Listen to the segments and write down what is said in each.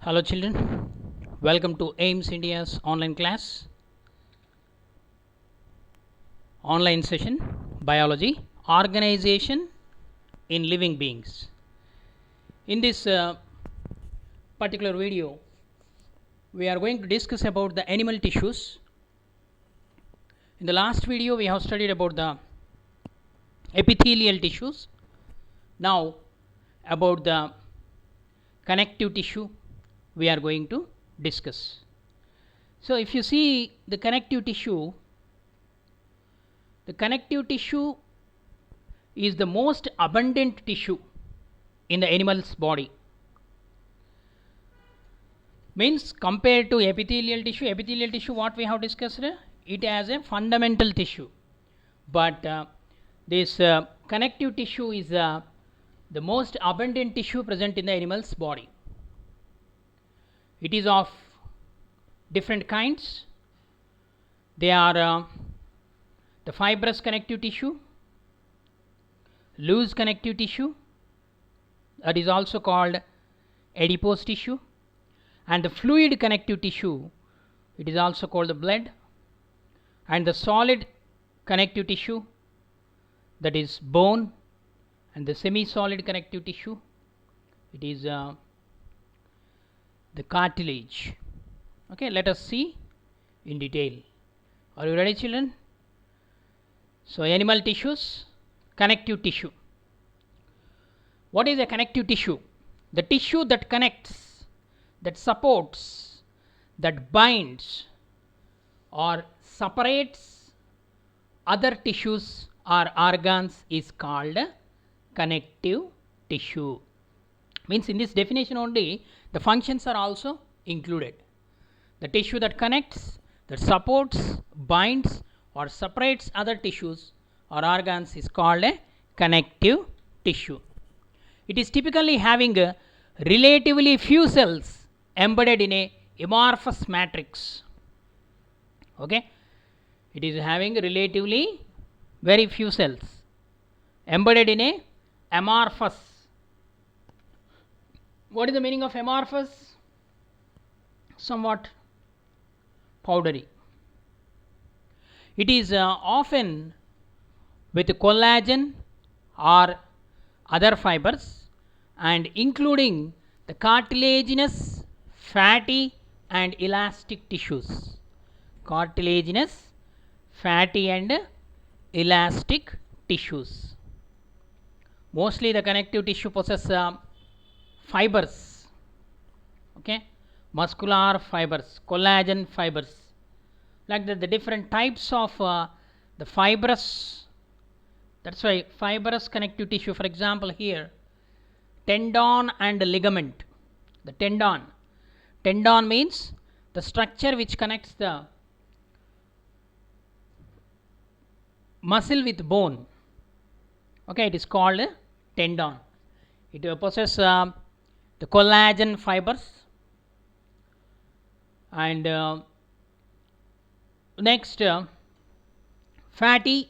Hello children, welcome to AIMS India's online class, online session, Biology, Organization in Living Beings. In this particular video, we are going to discuss about the animal tissues. In the last video, we have studied about the epithelial tissues. Now, about the connective tissue, we are going to discuss. So, if you see the connective tissue is the most abundant tissue in the animal's body. Means compared to epithelial tissue what we have discussed, it has a fundamental tissue. But this connective tissue is the most abundant tissue present in the animal's body. It is of different kinds. They are the fibrous connective tissue, loose connective tissue, that is also called adipose tissue, and the fluid connective tissue, it is also called the blood, and the solid connective tissue, that is bone, and the semi-solid connective tissue, it is the cartilage. Okay, let us see in detail. Are you ready, children? So, animal tissues, connective tissue. What is a connective tissue? The tissue that connects, that supports, that binds or separates other tissues or organs is called connective tissue. Means in this definition only the functions are also included. The tissue that connects, that supports, binds or separates other tissues or organs is called a connective tissue. It is typically having relatively few cells embedded in a amorphous matrix. Okay, it is having relatively very few cells embedded in a amorphous. What is the meaning of amorphous? Somewhat powdery. It is often with collagen or other fibers and including the cartilaginous, fatty and elastic tissues. Cartilaginous, fatty and elastic tissues. Mostly the connective tissue possesses fibers, okay, muscular fibers, collagen fibers, like the different types of the fibrous. That's why fibrous connective tissue, for example here tendon and ligament. The tendon means the structure which connects the muscle with bone. Okay, it is called tendon. It possesses the collagen fibers, and next fatty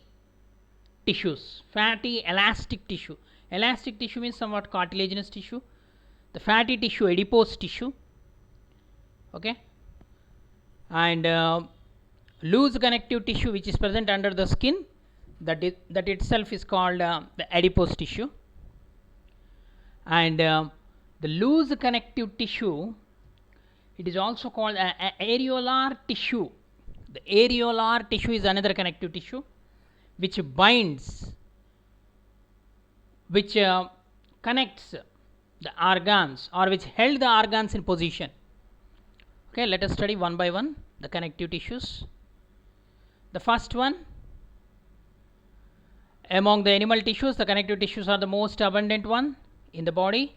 tissues, fatty elastic tissue. Elastic tissue means somewhat cartilaginous tissue. The fatty tissue, adipose tissue. Okay, and loose connective tissue which is present under the skin, that itself is called the adipose tissue. And the loose connective tissue, it is also called areolar tissue. The areolar tissue is another connective tissue which binds, which connects the organs or which held the organs in position. Okay, let us study one by one the connective tissues. The first one, among the animal tissues, the connective tissues are the most abundant one in the body,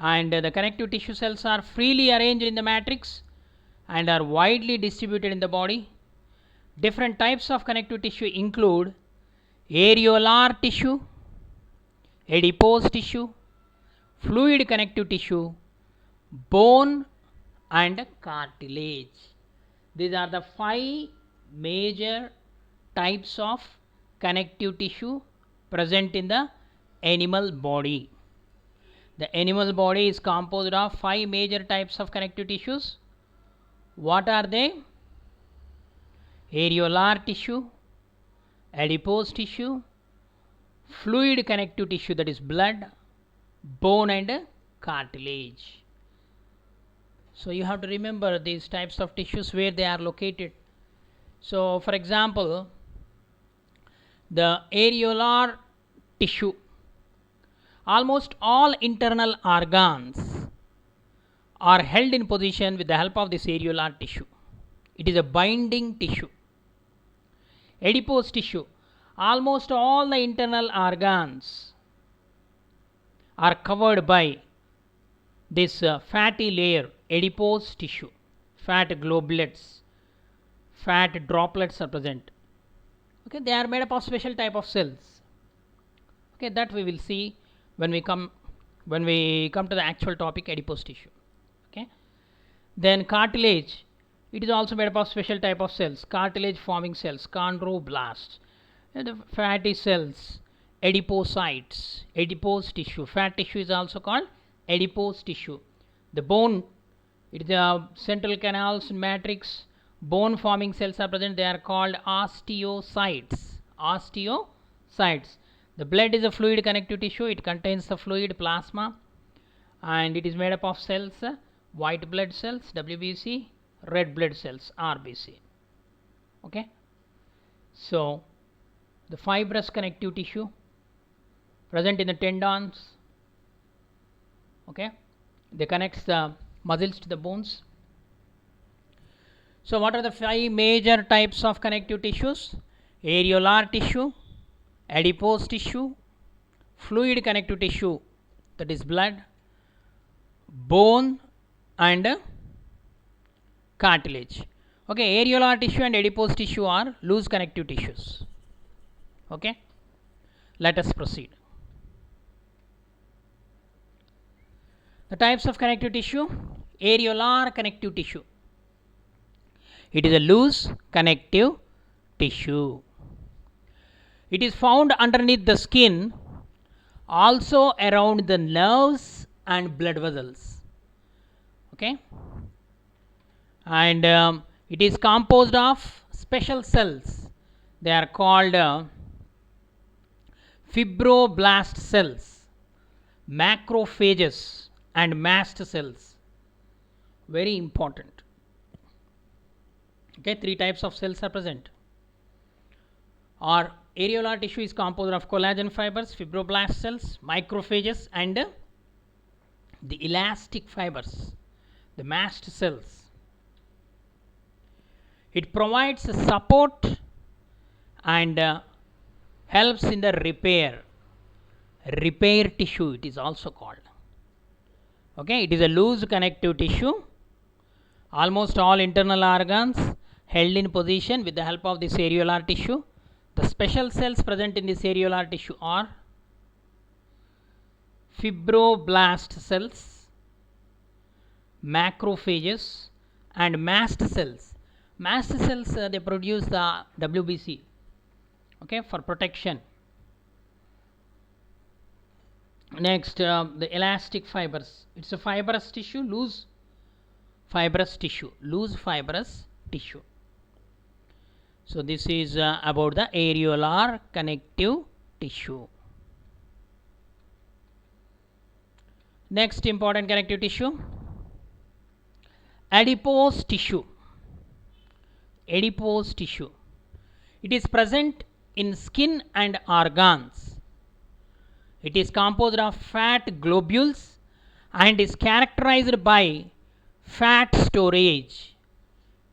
and the connective tissue cells are freely arranged in the matrix and are widely distributed in the body. Different types of connective tissue include areolar tissue, adipose tissue, fluid connective tissue, bone and cartilage. These are the 5 major types of connective tissue present in the animal body. The animal body is composed of 5 major types of connective tissues. What are they? Areolar tissue, adipose tissue, fluid connective tissue, that is blood, bone and cartilage. So you have to remember these types of tissues, where they are located. So for example, the areolar tissue, almost all internal organs are held in position with the help of this areolar tissue. It is a binding tissue. Adipose tissue, almost all the internal organs are covered by this fatty layer, adipose tissue. Fat globulets, fat droplets are present. Okay, they are made up of special type of cells. Okay, that we will see when we come to the actual topic, adipose tissue. Okay, then cartilage, it is also made up of special type of cells, cartilage forming cells, chondroblasts, and the fatty cells, adipocytes, adipose tissue. Fat tissue is also called adipose tissue. The bone, it is the central canals matrix, bone forming cells are present, they are called osteocytes. Osteocytes. The blood is a fluid connective tissue, it contains the fluid plasma, and it is made up of cells, white blood cells WBC, red blood cells RBC. Okay, so the fibrous connective tissue present in the tendons. Okay, they connects the muscles to the bones. So what are the 5 major types of connective tissues? Areolar tissue, adipose tissue, fluid connective tissue, that is blood, bone and cartilage. Okay, areolar tissue and adipose tissue are loose connective tissues. Okay, let us proceed. The types of connective tissue. Areolar connective tissue, it is a loose connective tissue. It is found underneath the skin, also around the nerves and blood vessels. Okay, and it is composed of special cells. They are called fibroblast cells, macrophages and mast cells. Very important. Okay, 3 types of cells are present. Our areolar tissue is composed of collagen fibers, fibroblast cells, macrophages and the elastic fibers, the mast cells. It provides support and helps in the repair tissue, it is also called. Okay, it is a loose connective tissue. Almost all internal organs held in position with the help of this areolar tissue. The special cells present in this areolar tissue are fibroblast cells, macrophages and mast cells. Mast cells, they produce the WBC, okay, for protection. Next, the elastic fibers, it's a fibrous tissue, loose fibrous tissue. So this is about the areolar connective tissue. Next important connective tissue, adipose tissue. Adipose tissue, it is present in skin and organs. It is composed of fat globules and is characterized by fat storage.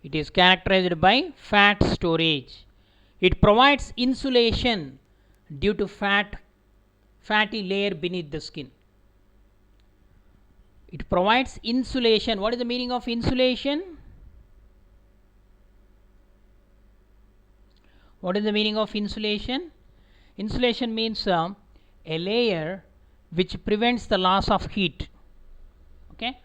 It is characterized by fat storage. It provides insulation due to fatty layer beneath the skin. It provides insulation. What is the meaning of insulation? What is the meaning of insulation? Insulation means a layer which prevents the loss of heat. Okay,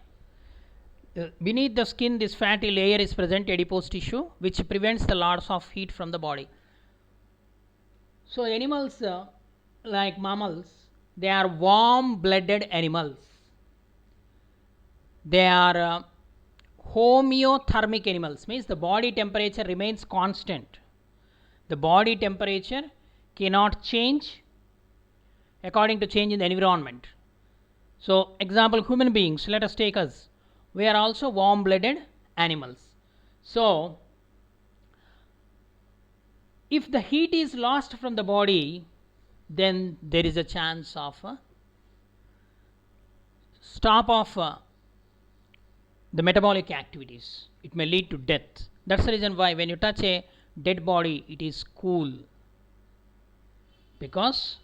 beneath the skin this fatty layer is present, adipose tissue, which prevents the loss of heat from the body. So animals like mammals, they are warm blooded animals. they are homeothermic animals, means the body temperature remains constant. The body temperature cannot change according to change in the environment. So example, human beings, let us take us, we are also warm blooded animals. So if the heat is lost from the body, then there is a chance of stop of the metabolic activities. It may lead to death. That's the reason why when you touch a dead body, it is cool, because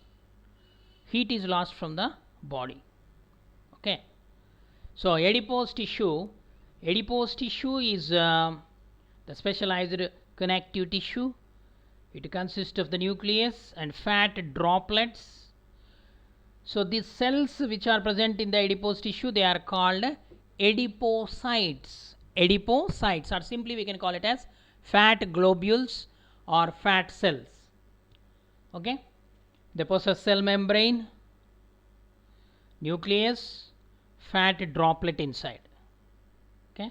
heat is lost from the body. Okay. So adipose tissue is the specialized connective tissue. It consists of the nucleus and fat droplets. So these cells which are present in the adipose tissue, they are called adipocytes. Adipocytes, or simply we can call it as fat globules or fat cells. Okay. They possess cell membrane, nucleus, fat droplet inside. Okay.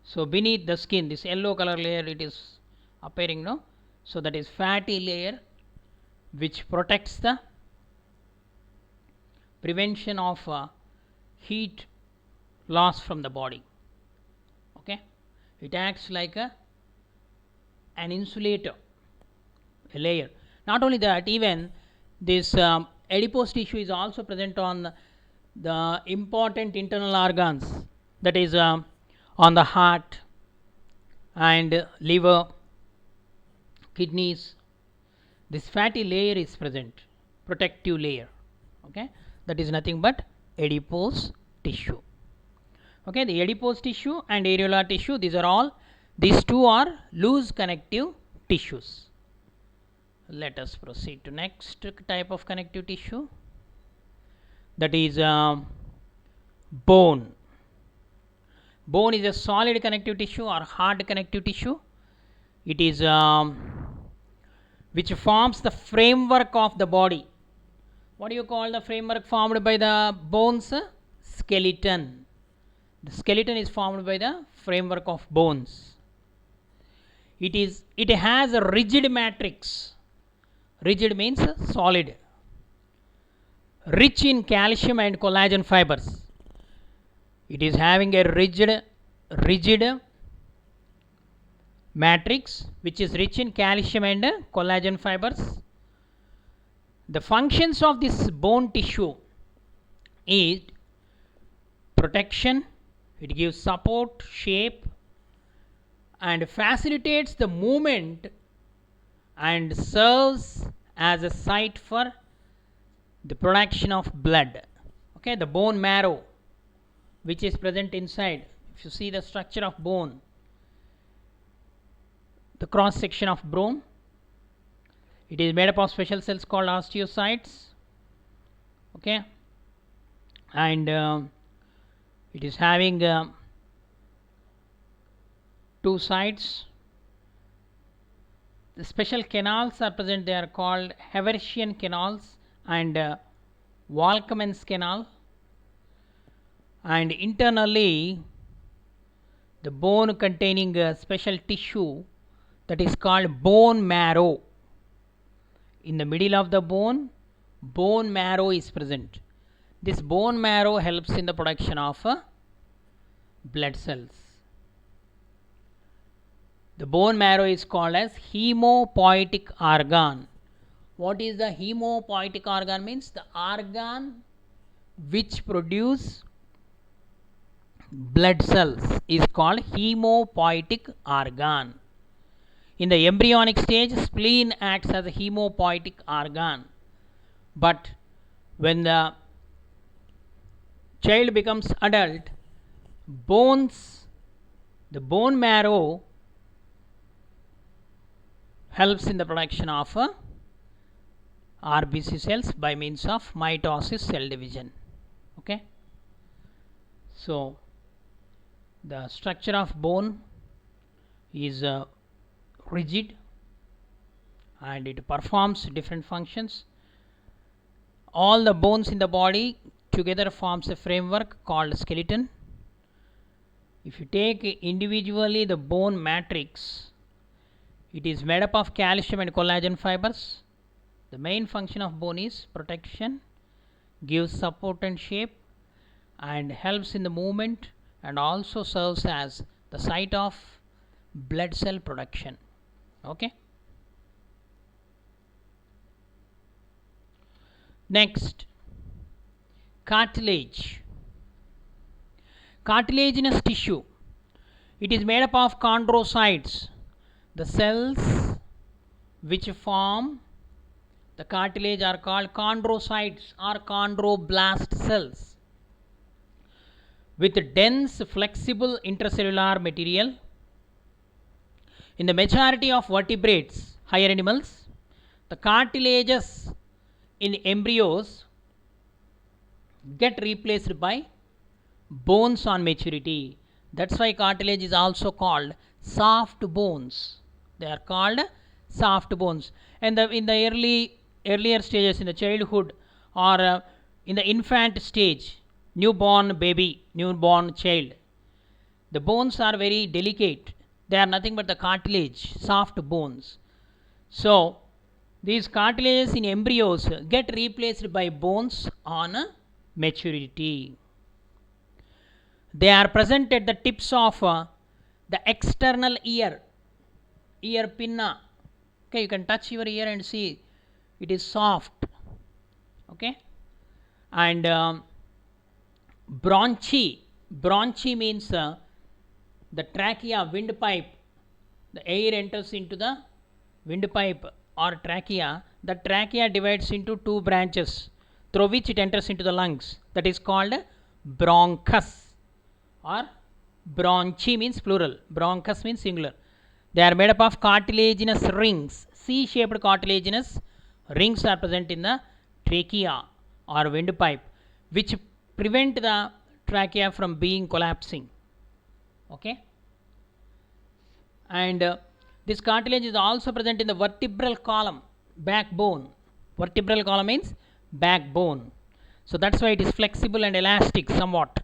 So beneath the skin, this yellow color layer, it is appearing, no? So that is fatty layer which protects the prevention of heat loss from the body. Okay. It acts like an insulator, a layer. Not only that, even this adipose tissue is also present on the important internal organs, that is on the heart and liver, kidneys. This fatty layer is present, protective layer. Okay, that is nothing but adipose tissue. Okay, the adipose tissue and areolar tissue, these two are loose connective tissues. Let us proceed to next type of connective tissue, that is bone. Bone is a solid connective tissue or hard connective tissue. It is which forms the framework of the body. What do you call the framework formed by the bones? Skeleton. The skeleton is formed by the framework of bones. It has a rigid matrix. Rigid means solid, rich in calcium and collagen fibers. It is having a rigid matrix which is rich in calcium and collagen fibers. The functions of this bone tissue is protection, it gives support, shape, and facilitates the movement, and serves as a site for the production of blood. Okay, the bone marrow which is present inside, if you see the structure of bone, the cross section of bone, it is made up of special cells called osteocytes. Okay, and it is having two sides. The special canals are present, they are called Haversian canals and Walkman's canal. And internally, the bone containing a special tissue that is called bone marrow. In the middle of the bone marrow is present. This bone marrow helps in the production of blood cells. The bone marrow is called as hemopoietic organ. What is the hemopoietic organ? Means the organ which produce blood cells is called hemopoietic organ. In the embryonic stage, spleen acts as a hemopoietic organ, but when the child becomes adult, the bone marrow helps in the production of RBC cells by means of mitosis, cell division. Okay, so the structure of bone is rigid and it performs different functions. All the bones in the body together forms a framework called skeleton. If you take individually the bone matrix, it is made up of calcium and collagen fibers. The main function of bone is protection, gives support and shape, and helps in the movement, and also serves as the site of blood cell production. Okay. Next, cartilage. Cartilaginous tissue. It is made up of chondrocytes, the cells which form the cartilage are called chondrocytes or chondroblast cells, with dense flexible intracellular material. In the majority of vertebrates, higher animals, the cartilages in embryos get replaced by bones on maturity. That's why cartilage is also called soft bones. They are called soft bones. And in the earlier stages, in the childhood or in the infant stage, newborn baby, newborn child, the bones are very delicate. They are nothing but the cartilage, soft bones. So these cartilages in embryos get replaced by bones on maturity. They are present at the tips of the external ear pinna. Okay, you can touch your ear and see it is soft. Okay, and bronchi means the trachea, windpipe. The air enters into the windpipe or trachea. The trachea divides into two branches through which it enters into the lungs. That is called bronchus, or bronchi means plural, bronchus means singular. They are made up of cartilaginous rings. C-shaped cartilaginous rings are present in the trachea or windpipe, which prevent the trachea from being collapsing. Okay, and this cartilage is also present in the vertebral column, backbone. Vertebral column means backbone. So that's why it is flexible and elastic somewhat.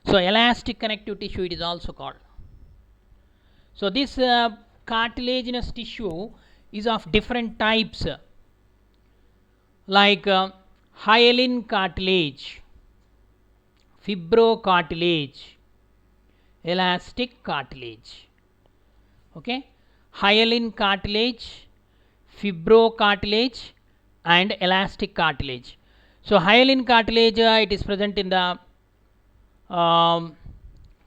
So elastic connective tissue it is also called. So this cartilaginous tissue is of different types, like hyaline cartilage, fibrocartilage, elastic cartilage. Okay, hyaline cartilage, fibrocartilage, and elastic cartilage. So hyaline cartilage it is present in the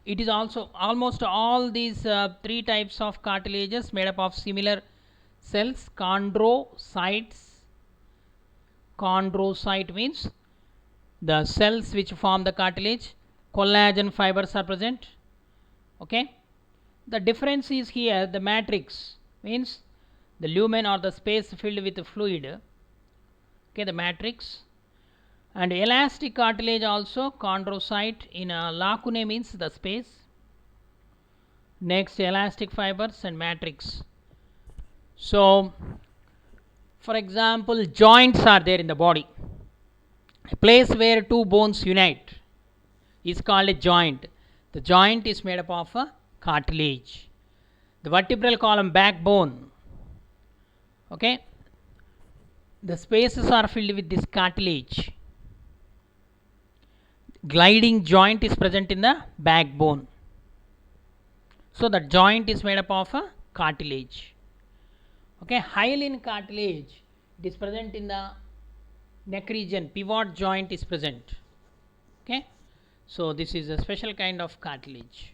it is also almost all these three types of cartilages made up of similar cells. Chondrocytes. Chondrocyte means the cells which form the cartilage. Collagen fibers are present. Okay, the difference is here the matrix means the lumen or the space filled with the fluid. Okay, the matrix. And elastic cartilage also chondrocyte in a lacunae means the space. Next, elastic fibers and matrix. So for example, joints are there in the body. A place where two bones unite is called a joint. The joint is made up of a cartilage. The vertebral column, backbone. Okay, the spaces are filled with this cartilage. Gliding joint is present in the backbone. So the joint is made up of a cartilage. Okay, hyaline cartilage it is present in the neck region. Pivot joint is present. Okay, so this is a special kind of cartilage.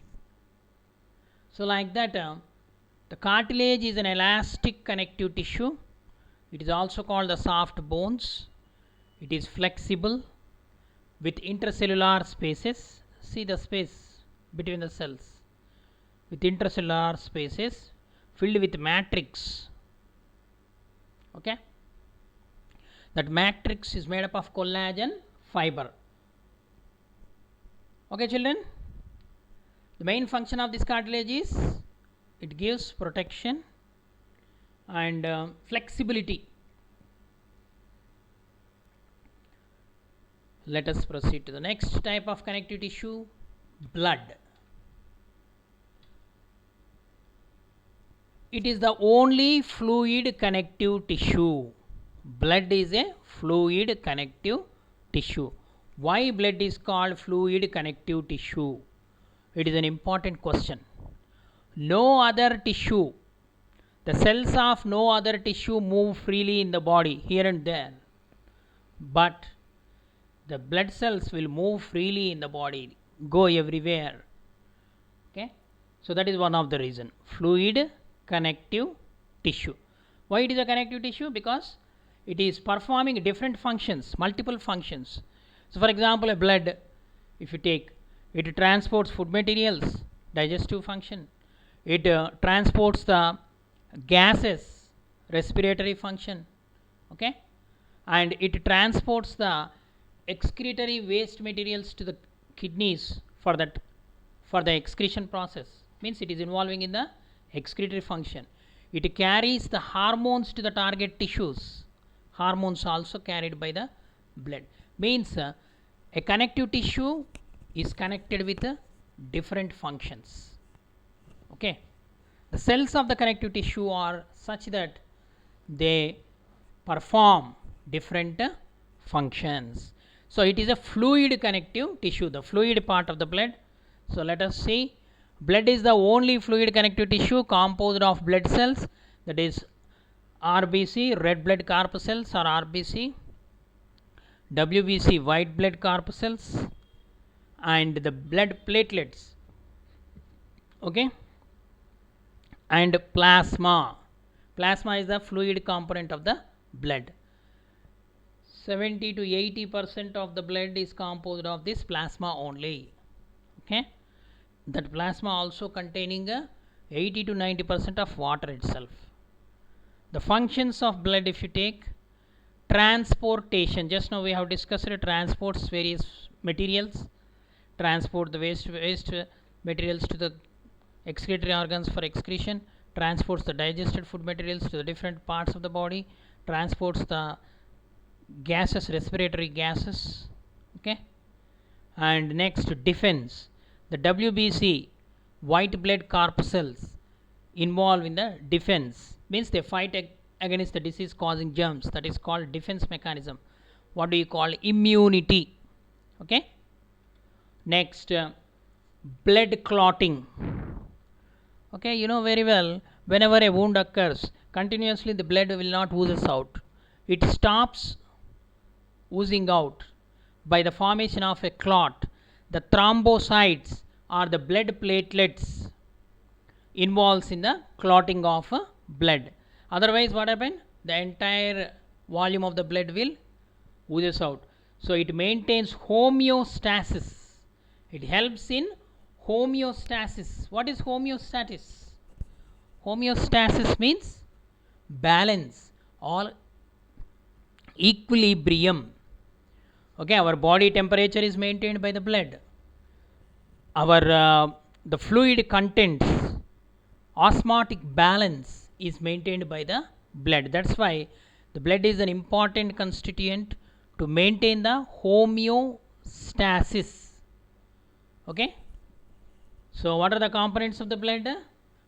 So like that, the cartilage is an elastic connective tissue. It is also called the soft bones. It is flexible with intracellular spaces. See the space between the cells, with intracellular spaces filled with matrix. Okay, that matrix is made up of collagen fiber. Okay children, the main function of this cartilage is it gives protection and flexibility. Let us proceed to the next type of connective tissue, blood. it is the only fluid connective tissue. Blood is a fluid connective tissue. Why blood is called fluid connective tissue? It is an important question. No other tissue, the cells of no other tissue move freely in the body here and there, but the blood cells will move freely in the body, go everywhere. Okay, so that is one of the reason, fluid connective tissue. Why it is a connective tissue? Because it is performing different functions, multiple functions. So for example, a blood, if you take, it transports food materials, digestive function. It transports the gases, respiratory function. Okay, and it transports the excretory waste materials to the kidneys for that, for the excretion process, means it is involving in the excretory function. It carries the hormones to the target tissues, hormones also carried by the blood, means a connective tissue is connected with different functions. Okay, the cells of the connective tissue are such that they perform different functions. So it is a fluid connective tissue, the fluid part of the blood. So let us see, blood is the only fluid connective tissue composed of blood cells, that is RBC, red blood corpuscles or RBC, WBC, white blood corpuscles, and the blood platelets. Okay, and plasma. Plasma is the fluid component of the blood. 70 to 80% of the blood is composed of this plasma only. Okay, that plasma also containing 80 to 90% of water itself. The functions of blood, if you take, transportation, just now we have discussed it, transports various materials, transport the waste materials to the excretory organs for excretion, transports the digested food materials to the different parts of the body, transports the gases, respiratory gases. Okay, and next, defense. The WBC, white blood corpuscles, involved in the defense, means they fight against the disease causing germs, that is called defense mechanism. What do you call? Immunity. Okay, next, blood clotting. Okay, you know very well, whenever a wound occurs, continuously the blood will not oozes out, it stops oozing out by the formation of a clot. The thrombocytes or the blood platelets involves in the clotting of blood. Otherwise what happen? The entire volume of the blood will oozes out. So it maintains homeostasis. It helps in homeostasis. What is homeostasis? Homeostasis means balance or equilibrium. Okay, our body temperature is maintained by the blood. Our the fluid contents, osmotic balance is maintained by the blood. That's why the blood is an important constituent to maintain the homeostasis. Okay, so what are the components of the blood?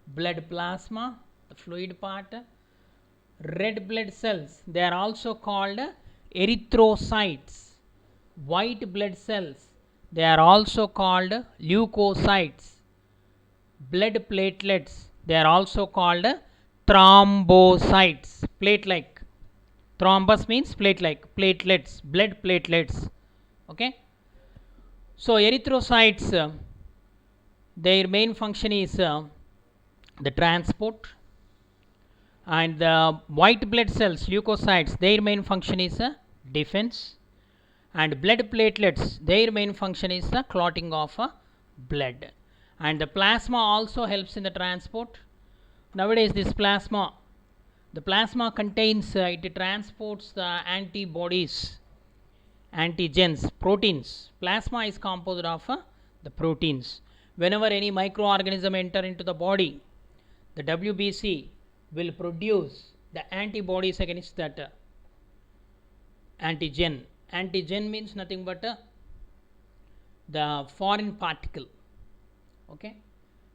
Blood plasma, the fluid part, red blood cells, they are also called erythrocytes. White blood cells, they are also called leukocytes. Blood platelets, they are also called thrombocytes. Plate like, thrombus means plate like, platelets, blood platelets. Okay, so erythrocytes, their main function is the transport, and the white blood cells, leukocytes, their main function is defense, and blood platelets, their main function is the clotting of blood, and the plasma also helps in the transport. Nowadays this plasma, the plasma contains it transports the antibodies, antigens, proteins. Plasma is composed of the proteins. Whenever any microorganism enter into the body, the WBC will produce the antibodies against that antigen. Antigen means nothing but the foreign particle. Okay,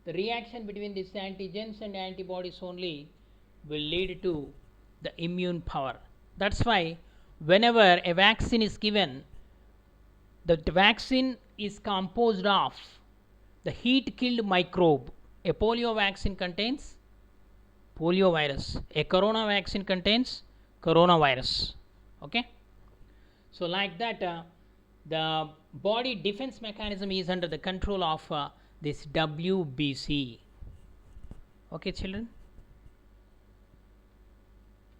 the reaction between these antigens and antibodies only will lead to the immune power. That's why whenever a vaccine is given, the vaccine is composed of the heat killed microbe. A polio vaccine contains poliovirus, a corona vaccine contains coronavirus. Okay, so like that the body defense mechanism is under the control of this WBC. Okay children,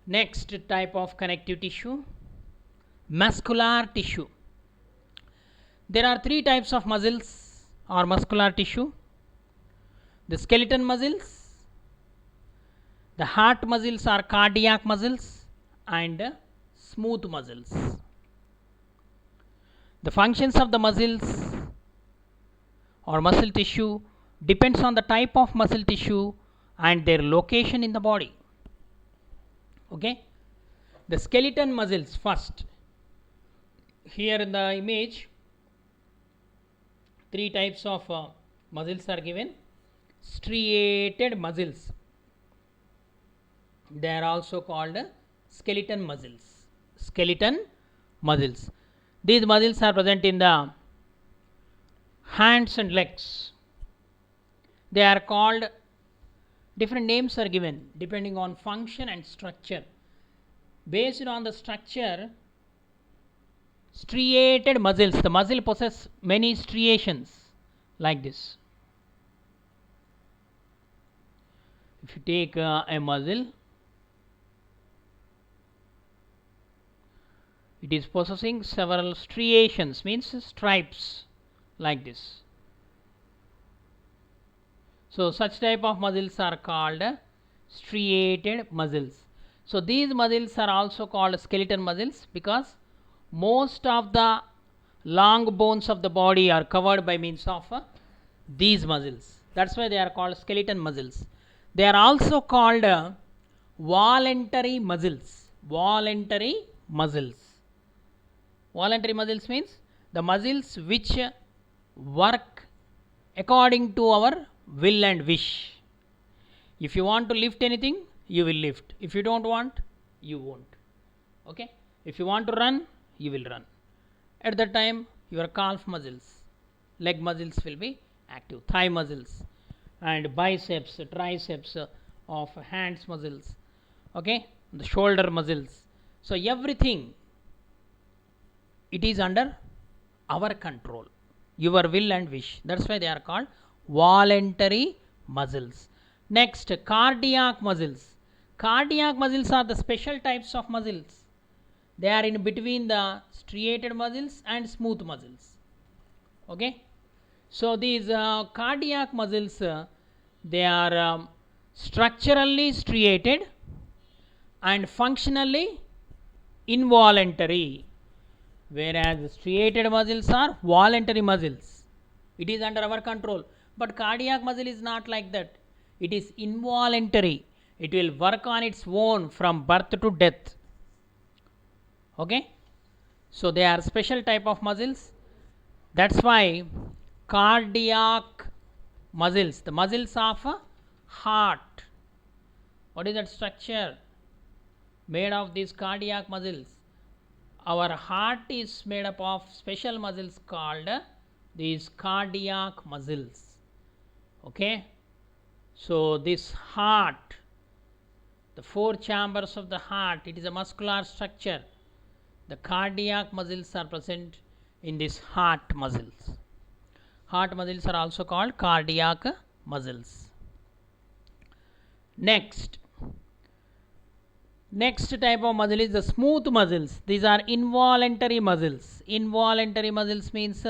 next type of connective tissue, muscular tissue. There are three types of muscles or muscular tissue: the skeleton muscles, the heart muscles or cardiac muscles, and smooth muscles. The functions of the muscles or muscle tissue depends on the type of muscle tissue and their location in the body. Okay, the skeleton muscles first. Here in the image, three types of muscles are given. Striated muscles, they are also called skeleton muscles. Skeleton muscles. These muscles are present in the hands and legs. They are called, different names are given depending on function and structure. Based on the structure, striated muscles, the muscle possess many striations like this. If you take a muscle, it is possessing several striations, means stripes like this. So such type of muscles are called striated muscles. So these muscles are also called skeleton muscles because most of the long bones of the body are covered by means of these muscles. That's why they are called skeleton muscles. They are also called voluntary muscles. Voluntary muscles. Voluntary muscles means the muscles which work according to our will and wish. If you want to lift anything, you will lift. If you don't want, you won't. Okay, if you want to run, you will run. At that time, your calf muscles, leg muscles will be active, thigh muscles, and biceps, triceps of hands muscles. Okay, the shoulder muscles. So everything, it is under our control, your will and wish. That's why they are called voluntary muscles. Next, cardiac muscles. Cardiac muscles are the special types of muscles. They are in between the striated muscles and smooth muscles. Okay, so these cardiac muscles, they are structurally striated and functionally involuntary, whereas striated muscles are voluntary muscles. It is under our control. But cardiac muscle is not like that. It is involuntary. It will work on its own from birth to death. Okay, so they are special type of muscles. That's why cardiac muscles, the muscles of heart, what is that structure made of these cardiac muscles? Our heart is made up of special muscles called these cardiac muscles. Okay, so this heart, the four chambers of the heart, it is a muscular structure. The cardiac muscles are present in this heart muscles. Heart muscles are also called cardiac muscles. Next type of muscle is the smooth muscles. These are involuntary muscles. Involuntary muscles means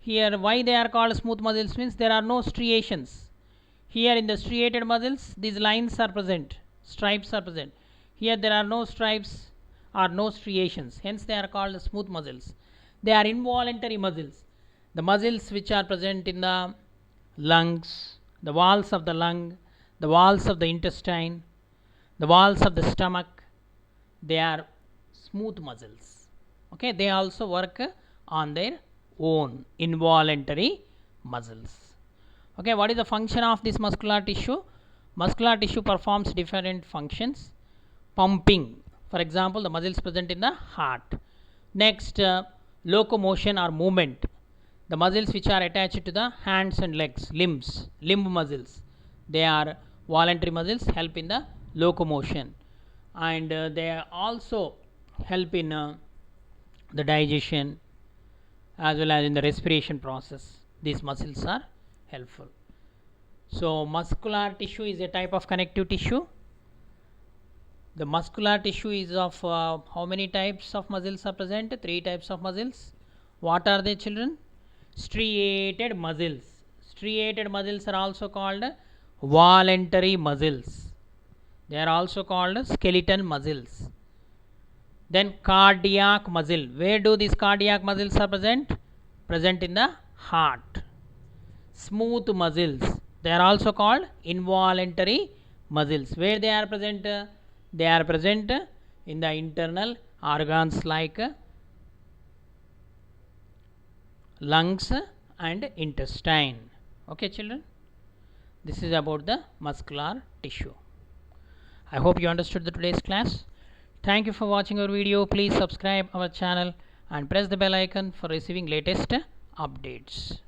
here why they are called smooth muscles means there are no striations. Here in the striated muscles, these lines are present, stripes are present. Here there are no stripes or no striations, hence they are called smooth muscles. They are involuntary muscles. The muscles which are present in the lungs, the walls of the lung, the walls of the intestine, the walls of the stomach, they are smooth muscles. Okay, they also work on their own, involuntary muscles. Okay, what is the function of this muscular tissue? Muscular tissue performs different functions. Pumping, for example, the muscles present in the heart. Next, locomotion or movement, the muscles which are attached to the hands and legs, limbs, limb muscles, they are voluntary muscles, help in the locomotion, and they also help in the digestion as well as in the respiration process. These muscles are helpful. So muscular tissue is a type of connective tissue. The muscular tissue is of how many types of muscles are present? 3 types of muscles. What are they, children? Striated muscles. Striated muscles are also called voluntary muscles. They are also called skeletal muscles. Then cardiac muscle. Where do these cardiac muscles are present? Present in the heart. Smooth muscles. They are also called involuntary muscles. Where they are present? They are present in the internal organs like lungs and intestine. Okay, children, this is about the muscular tissue. I hope you understood the today's class. Thank you for watching our video. Please subscribe our channel and press the bell icon for receiving latest updates.